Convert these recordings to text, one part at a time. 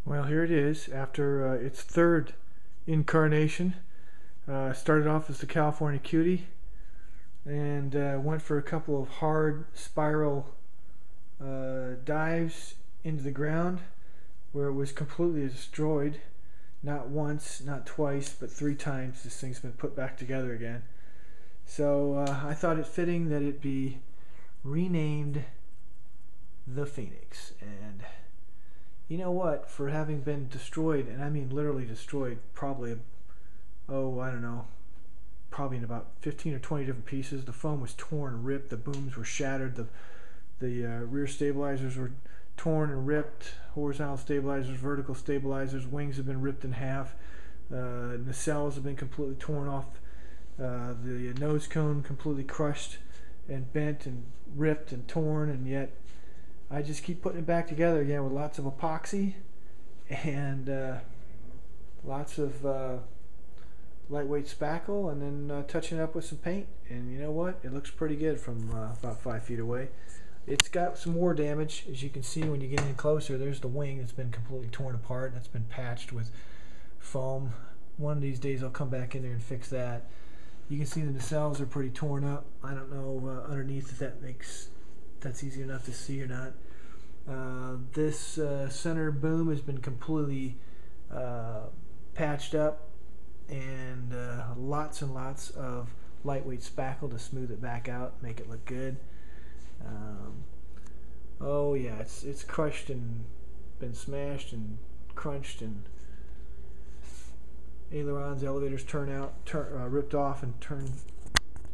Well, here it is after its third incarnation. Started off as the California Cutie and went for a couple of hard spiral dives into the ground where it was completely destroyed. Not once, not twice, but three times this thing's been put back together again. So I thought it fitting that it be renamed the Phoenix. And you know what? For having been destroyed, and I mean literally destroyed, probably, oh, I don't know, probably in about 15 or 20 different pieces. The foam was torn, ripped, the booms were shattered, the rear stabilizers were torn and ripped, horizontal stabilizers, vertical stabilizers, wings have been ripped in half, nacelles have been completely torn off, the nose cone completely crushed and bent and ripped and torn, and yet I just keep putting it back together again with lots of epoxy and lots of lightweight spackle, and then touching it up with some paint. And you know what? It looks pretty good from about 5 feet away. It's got some more damage, as you can see when you get in closer. There's the wing that's been completely torn apart. That's been patched with foam. One of these days I'll come back in there and fix that. You can see the nacelles are pretty torn up. I don't know underneath if that's easy enough to see or not. This center boom has been completely patched up, and lots and lots of lightweight spackle to smooth it back out, make it look good. Oh yeah, it's crushed and been smashed and crunched, and ailerons, elevators ripped off and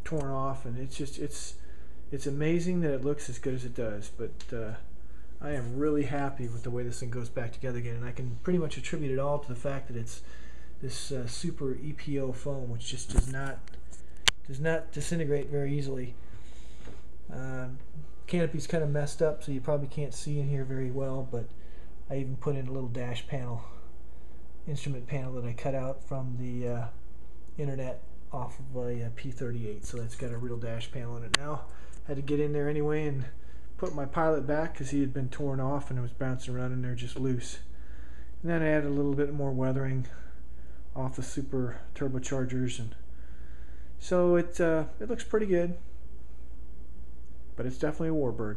torn off, and it's amazing that it looks as good as it does. But I am really happy with the way this thing goes back together again, and I can pretty much attribute it all to the fact that it's this super EPO foam, which just does not disintegrate very easily. Canopy's kind of messed up, so you probably can't see in here very well, but I even put in a little dash panel, instrument panel that I cut out from the internet off of a P38, so that's got a real dash panel in it now. Had to get in there anyway and put my Pilot back because he had been torn off and it was bouncing around in there just loose. And then I added a little bit more weathering off the super turbochargers, and so it looks pretty good, but it's definitely a warbird.